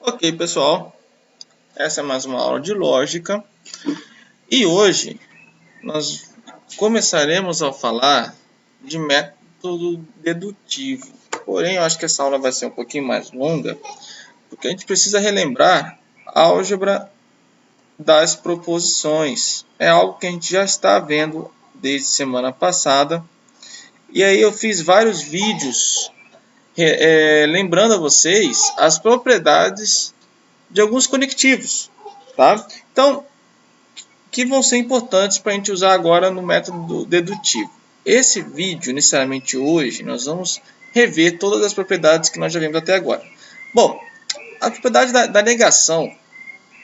Ok, pessoal, essa é mais uma aula de lógica e hoje nós começaremos a falar de método dedutivo. Porém, eu acho que essa aula vai ser um pouquinho mais longa, porque a gente precisa relembrar a álgebra das proposições. É algo que a gente já está vendo desde semana passada. E aí eu fiz vários vídeos lembrando a vocês as propriedades de alguns conectivos, tá? Então, que vão ser importantes para a gente usar agora no método dedutivo. Esse vídeo, inicialmente hoje, nós vamos rever todas as propriedades que nós já vimos até agora. Bom, a propriedade da negação,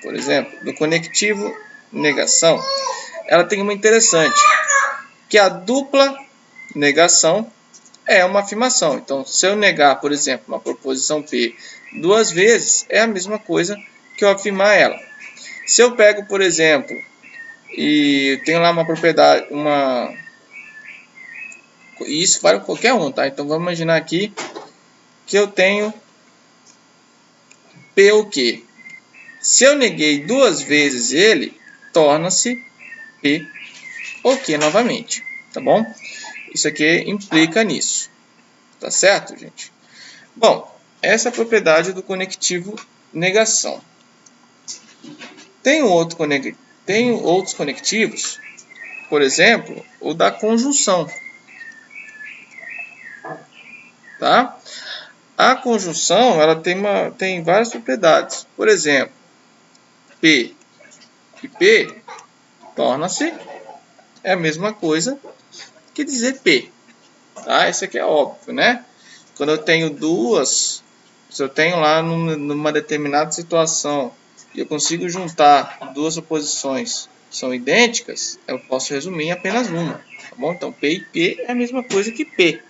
por exemplo, do conectivo negação, ela tem uma interessante, que a dupla negação é uma afirmação. Então, se eu negar, por exemplo, uma proposição P duas vezes, é a mesma coisa que eu afirmar ela. Se eu pego, por exemplo, e tenho lá uma propriedade, isso vale qualquer um, tá? Então vamos imaginar aqui que eu tenho P o quê? Se eu neguei duas vezes ele, torna-se P o quê novamente, tá bom? Isso aqui implica nisso, tá certo, gente? Bom, essa é a propriedade do conectivo negação. Tem outros conectivos, por exemplo, o da conjunção. Tá? A conjunção ela tem várias propriedades. Por exemplo, P e P torna-se a mesma coisa que dizer P. Tá? Isso aqui é óbvio, né? Quando eu tenho duas, se eu tenho lá numa determinada situação e eu consigo juntar duas oposições que são idênticas, eu posso resumir em apenas uma. Tá bom? Então, P e P é a mesma coisa que P.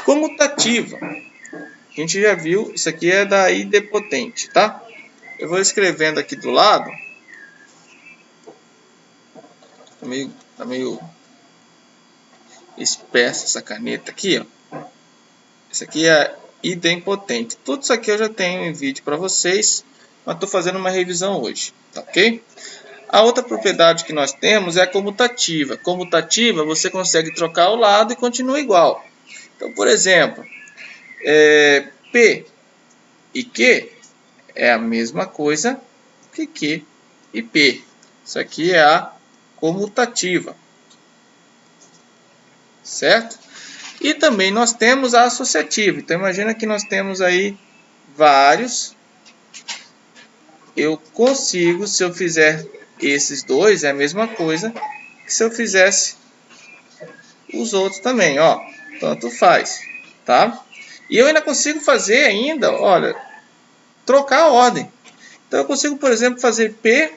Comutativa. A gente já viu, isso aqui é da idempotente, tá? Eu vou escrevendo aqui do lado. Tá meio espessa essa caneta aqui, ó. Isso aqui é idempotente. Tudo isso aqui eu já tenho em vídeo para vocês, mas estou fazendo uma revisão hoje, tá ok? A outra propriedade que nós temos é a comutativa. Comutativa, você consegue trocar o lado e continua igual. Então, por exemplo, P e Q é a mesma coisa que Q e P. Isso aqui é a comutativa. Certo? E também nós temos a associativa. Então, imagina que nós temos aí vários. Eu consigo, se eu fizer esses dois, é a mesma coisa que se eu fizesse os outros também, ó. Tanto faz, tá? E eu ainda consigo fazer ainda, olha, trocar a ordem. Então, eu consigo, por exemplo, fazer P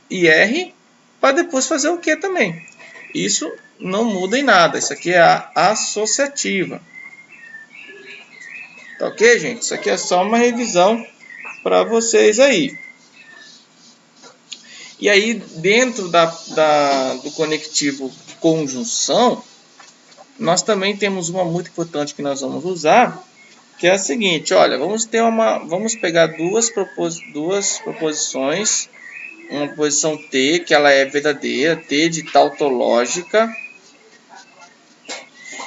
e R para depois fazer o Q também. Isso não muda em nada. Isso aqui é a associativa. Tá ok, gente? Isso aqui é só uma revisão para vocês aí. E aí, dentro do conectivo conjunção, nós também temos uma muito importante que nós vamos usar, que é a seguinte, olha, vamos pegar duas proposições, uma proposição T, que ela é verdadeira, T de tautológica.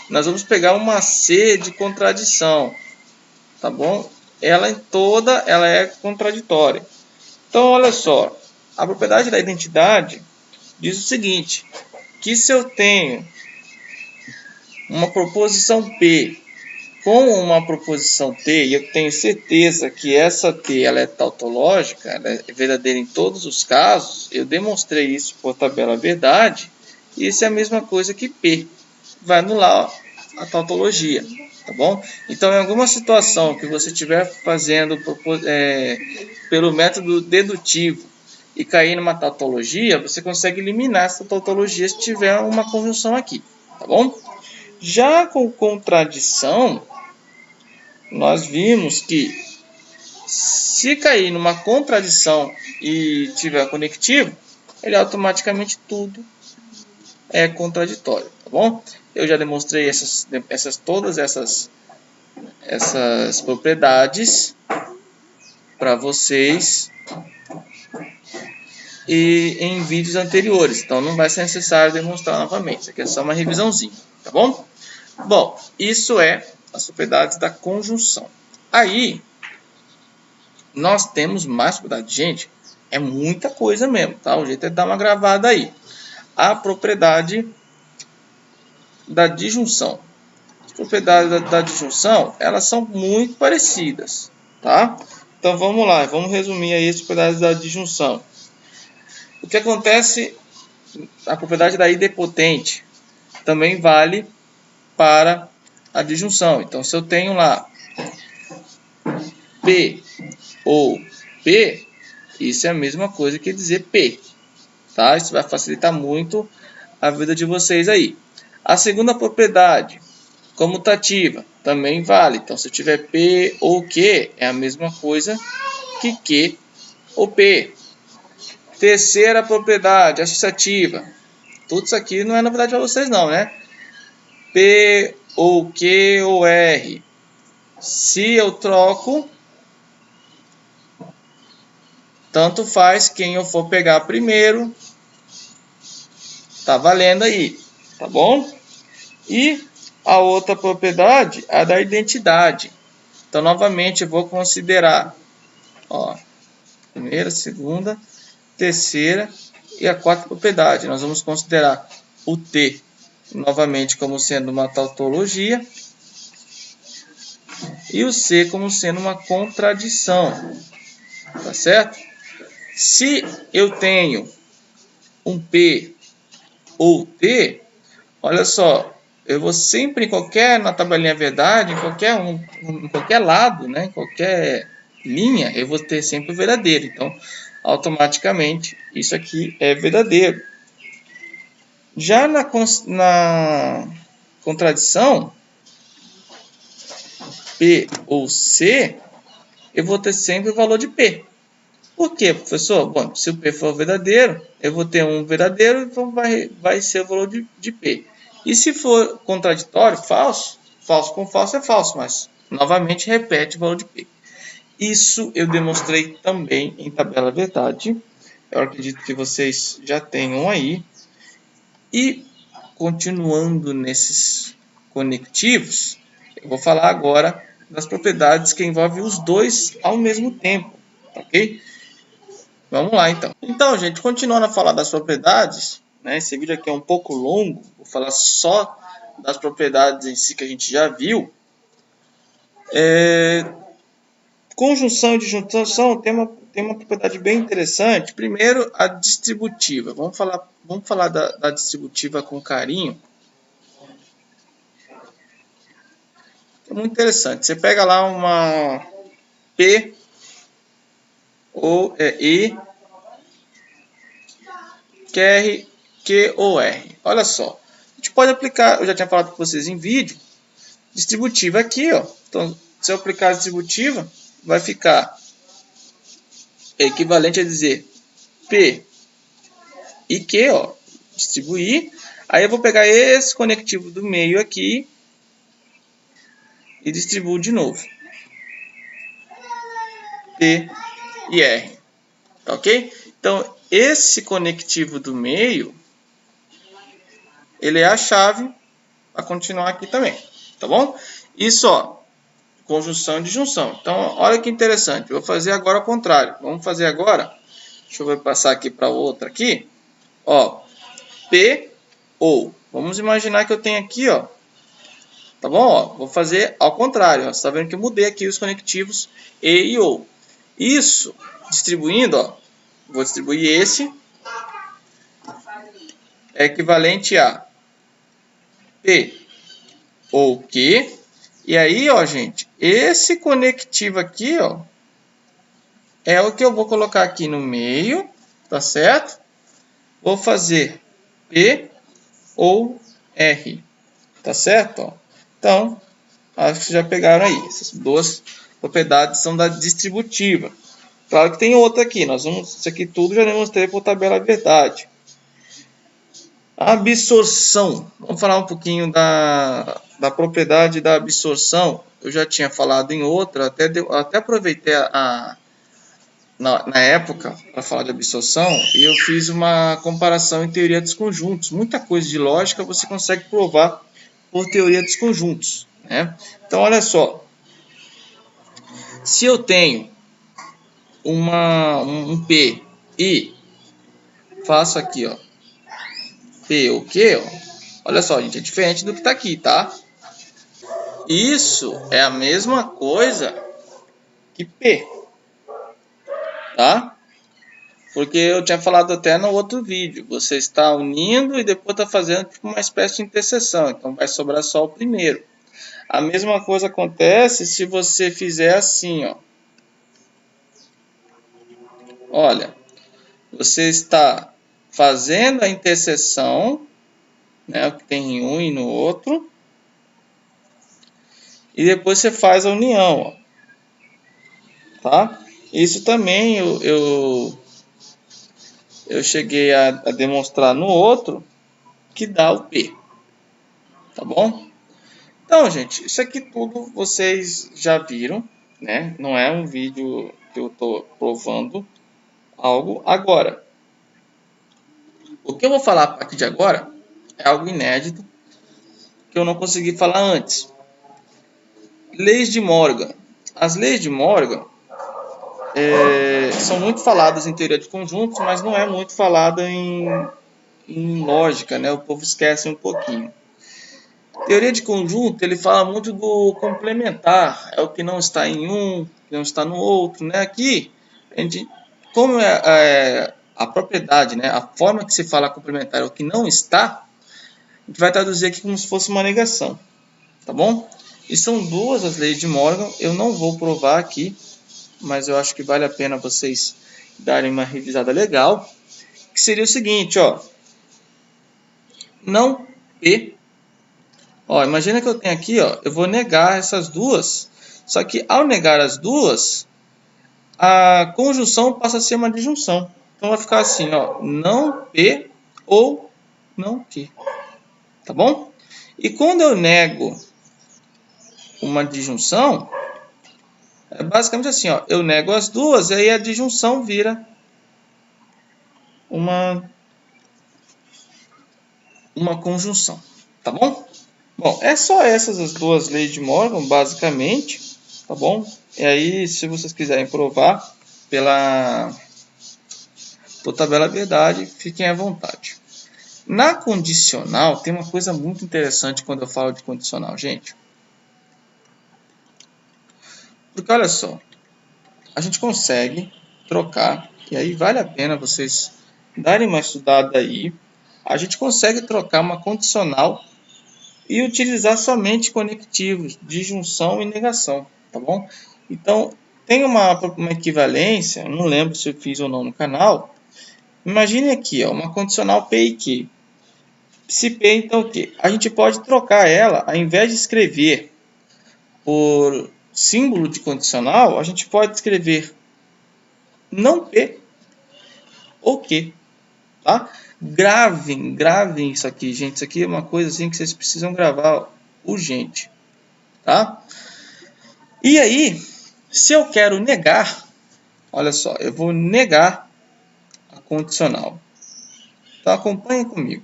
Nós vamos pegar uma C de contradição, tá bom? Ela é contraditória. Então, olha só, a propriedade da identidade diz o seguinte, que se eu tenho uma proposição P com uma proposição T, e eu tenho certeza que essa T ela é tautológica, ela é verdadeira em todos os casos, eu demonstrei isso por tabela verdade, e isso é a mesma coisa que P. Vai anular a tautologia, tá bom? Então, em alguma situação que você estiver fazendo pelo método dedutivo e cair numa tautologia, você consegue eliminar essa tautologia se tiver uma conjunção aqui, tá bom? Já com contradição, nós vimos que se cair numa contradição e tiver conectivo, ele automaticamente tudo é contraditório, tá bom? Eu já demonstrei todas essas propriedades para vocês e em vídeos anteriores, então não vai ser necessário demonstrar novamente, isso aqui é só uma revisãozinha, tá bom? Bom, isso é as propriedades da conjunção. Aí, nós temos mais propriedades. Gente, é muita coisa mesmo, tá? O jeito é dar uma gravada aí. A propriedade da disjunção. As propriedades da disjunção, elas são muito parecidas, tá? Então, vamos lá, vamos resumir aí as propriedades da disjunção. O que acontece, a propriedade da idempotente também vale para a disjunção. Então, se eu tenho lá P ou P, isso é a mesma coisa que dizer P, tá? Isso vai facilitar muito a vida de vocês aí. A segunda propriedade, comutativa, também vale. Então, se eu tiver P ou Q, é a mesma coisa que Q ou P. Terceira propriedade, associativa. Tudo isso aqui não é novidade para vocês não, né? P ou Q ou R. Se eu troco, tanto faz quem eu for pegar primeiro, tá valendo aí, tá bom? E a outra propriedade é a da identidade. Então, novamente, eu vou considerar, ó, primeira, segunda, terceira e a quarta propriedade. Nós vamos considerar o T, novamente, como sendo uma tautologia, e o C como sendo uma contradição, tá certo? Se eu tenho um P ou T, olha só, eu vou sempre na tabelinha verdade, em qualquer lado, né, em qualquer linha, eu vou ter sempre o verdadeiro. Então, automaticamente, isso aqui é verdadeiro. Já na contradição, P ou C, eu vou ter sempre o valor de P. Por quê, professor? Bom, se o P for verdadeiro, eu vou ter um verdadeiro, então vai ser o valor de P. E se for contraditório, falso, falso com falso é falso, mas novamente repete o valor de P. Isso eu demonstrei também em tabela verdade. Eu acredito que vocês já tenham aí. E continuando nesses conectivos, eu vou falar agora das propriedades que envolvem os dois ao mesmo tempo, ok? Vamos lá, então. Então, gente, continuando a falar das propriedades, né? Esse vídeo aqui é um pouco longo, vou falar só das propriedades em si que a gente já viu. Conjunção e disjunção tem uma propriedade bem interessante. Primeiro, a distributiva. Vamos falar da distributiva com carinho. É muito interessante. Você pega lá uma P ou I, QR, Q ou R. Olha só. A gente pode aplicar, eu já tinha falado com vocês em vídeo, distributiva aqui, ó. Então, se eu aplicar a distributiva, vai ficar equivalente a dizer P e Q, ó, distribuir. Aí eu vou pegar esse conectivo do meio aqui e distribuo de novo. P e R. Ok? Então, esse conectivo do meio, ele é a chave para continuar aqui também. Tá bom? Isso, ó, conjunção e disjunção. Então, olha que interessante. Eu vou fazer agora ao contrário. Vamos fazer agora. Deixa eu passar aqui para outra aqui. Ó, P ou. Vamos imaginar que eu tenho aqui, ó. Tá bom? Ó, vou fazer ao contrário. Ó. Você está vendo que eu mudei aqui os conectivos E e O. Isso, distribuindo, ó. Vou distribuir esse. É equivalente a P ou Q. E aí, ó, gente, esse conectivo aqui, ó, é o que eu vou colocar aqui no meio, tá certo? Vou fazer P ou R, tá certo? Ó. Então, acho que já pegaram aí. Essas duas propriedades são da distributiva. Claro que tem outra aqui. Isso aqui tudo já demonstrei por tabela verdade. Absorção. Vamos falar um pouquinho da propriedade da absorção. Eu já tinha falado em outra, até aproveitei a na época, para falar de absorção, eu fiz uma comparação em teoria dos conjuntos. Muita coisa de lógica você consegue provar por teoria dos conjuntos, né? Então, olha só. Se eu tenho um P e faço aqui, ó, P o quê? Olha só, gente, é diferente do que está aqui, tá? Isso é a mesma coisa que P, tá? Porque eu tinha falado até no outro vídeo. Você está unindo e depois está fazendo tipo uma espécie de interseção. Então vai sobrar só o primeiro. A mesma coisa acontece se você fizer assim, ó. Olha, você está fazendo a interseção, né, o que tem em um e no outro, e depois você faz a união, ó, tá? Isso também eu cheguei a demonstrar no outro, que dá o P, tá bom? Então, gente, isso aqui tudo vocês já viram, né? Não é um vídeo que eu estou provando algo agora. O que eu vou falar a partir de agora é algo inédito que eu não consegui falar antes. Leis de Morgan. As leis de Morgan são muito faladas em teoria de conjuntos, mas não é muito falada em lógica, né? O povo esquece um pouquinho. Teoria de conjunto, ele fala muito do complementar, é o que não está em um, que não está no outro, né? Aqui, a gente, como a propriedade, né? A forma que se fala complementar é o que não está, a gente vai traduzir aqui como se fosse uma negação, tá bom? E são duas as leis de Morgan, eu não vou provar aqui, mas eu acho que vale a pena vocês darem uma revisada legal, que seria o seguinte, ó, não P. Ó, imagina que eu tenho aqui, ó, eu vou negar essas duas, só que ao negar as duas, a conjunção passa a ser uma disjunção. Então vai ficar assim, ó, não P ou não Q, tá bom? E quando eu nego uma disjunção, é basicamente assim, ó, eu nego as duas e aí a disjunção vira uma conjunção, tá bom? Bom, é só essas as duas leis de Morgan, basicamente, tá bom? E aí, se vocês quiserem provar por tabela verdade, fiquem à vontade. Na condicional, tem uma coisa muito interessante quando eu falo de condicional, gente. Porque olha só, a gente consegue trocar, e aí vale a pena vocês darem uma estudada aí, a gente consegue trocar uma condicional e utilizar somente conectivos de junção e negação, tá bom? Então, tem uma equivalência, não lembro se eu fiz ou não no canal. Imagine aqui, ó, uma condicional P e Q. Se P, então o quê? A gente pode trocar ela, ao invés de escrever por símbolo de condicional, a gente pode escrever não P ou Q, tá? Gravem isso aqui, gente. Isso aqui é uma coisa assim que vocês precisam gravar urgente, tá? E aí, se eu quero negar, olha só, eu vou negar a condicional. Então acompanhe comigo.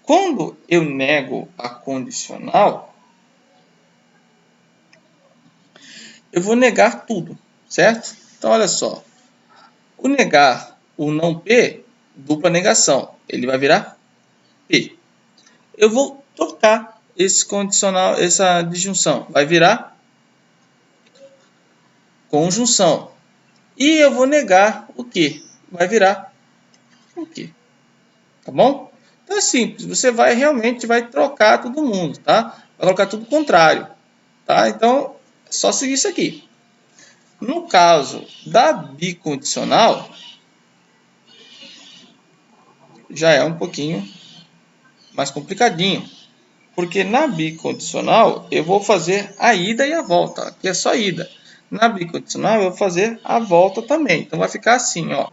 Quando eu nego a condicional, eu vou negar tudo, certo? Então olha só, o negar o não P, dupla negação, ele vai virar P. Eu vou trocar esse condicional, essa disjunção, vai virar conjunção. E eu vou negar o que? Vai virar o que? Tá bom? Então é simples, você vai realmente trocar todo mundo, tá? Vai colocar tudo contrário, tá? Então é só seguir isso aqui. No caso da bicondicional, já é um pouquinho mais complicadinho, porque na bicondicional eu vou fazer a ida e a volta, aqui é só ida. Na bicondicional eu vou fazer a volta também, então vai ficar assim, ó.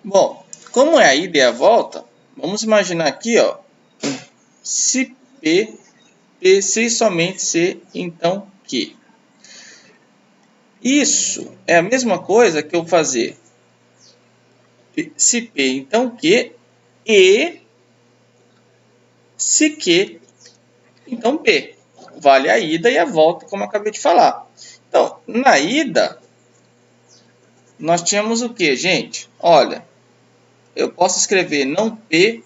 Bom, como é a ida e a volta, vamos imaginar aqui, ó, se P, P, se somente C, então Q. Isso é a mesma coisa que eu fazer se P, então Q, e se Q, então P. Vale a ida e a volta, como eu acabei de falar. Então, na ida, nós tínhamos o que, gente? Olha, eu posso escrever não P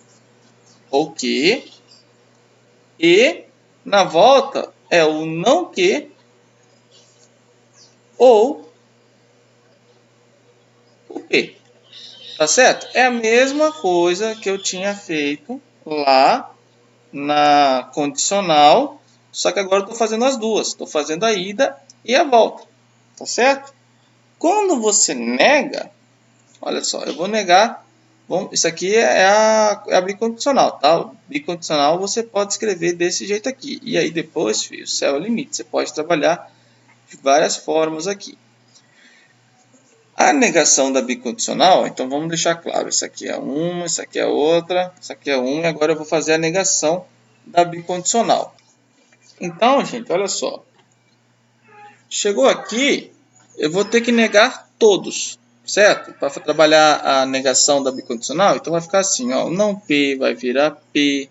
ou Q, e na volta é o não Q ou o P. Tá certo? É a mesma coisa que eu tinha feito lá na condicional, só que agora eu estou fazendo as duas. Estou fazendo a ida e a volta. Tá certo? Quando você nega, olha só, eu vou negar. Bom, isso aqui é a bicondicional, tá? Bicondicional você pode escrever desse jeito aqui. E aí depois, filho, o céu é o limite. Você pode trabalhar de várias formas aqui. A negação da bicondicional, então vamos deixar claro. Isso aqui é uma, isso aqui é outra, isso aqui é uma. E agora eu vou fazer a negação da bicondicional. Então, gente, olha só. Chegou aqui, eu vou ter que negar todos, certo? Para trabalhar a negação da bicondicional, então vai ficar assim, ó, o não P vai virar P,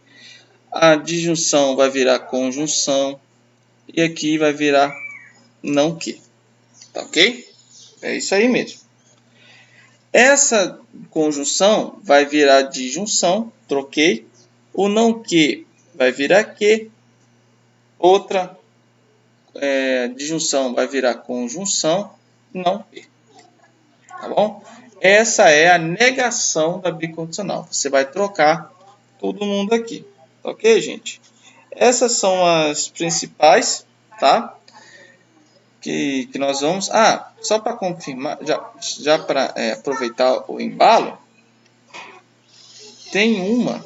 a disjunção vai virar conjunção, e aqui vai virar não Q, tá ok? É isso aí mesmo. Essa conjunção vai virar disjunção, troquei, o não Q vai virar Q, outra disjunção vai virar conjunção, não P. Tá bom? Essa é a negação da bicondicional. Você vai trocar todo mundo aqui. Tá ok, gente? Essas são as principais, tá? Que nós vamos... Ah, só para confirmar, já para aproveitar o embalo, tem uma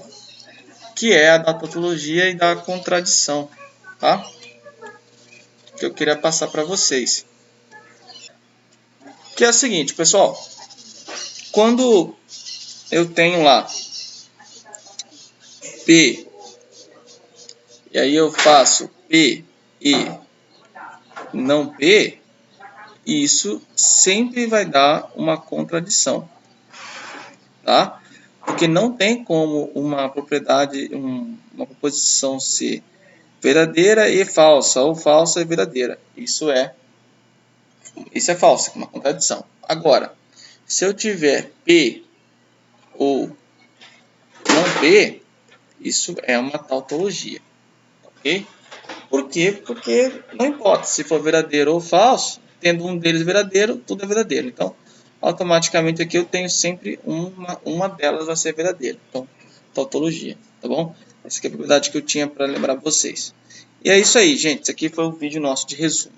que é a da tautologia e da contradição, tá? Que eu queria passar para vocês. Que é o seguinte, pessoal. Quando eu tenho lá P, e aí eu faço P e não P, isso sempre vai dar uma contradição, tá? Porque não tem como uma propriedade, uma proposição ser verdadeira e falsa, ou falsa e verdadeira. Isso é falso, uma contradição. Agora, se eu tiver P ou não P, isso é uma tautologia, ok? Por quê? Porque não importa se for verdadeiro ou falso, tendo um deles verdadeiro, tudo é verdadeiro. Então, automaticamente aqui eu tenho sempre uma delas vai ser verdadeira. Então, tautologia, tá bom? Essa aqui é a propriedade que eu tinha para lembrar vocês. E é isso aí, gente. Esse aqui foi o vídeo nosso de resumo.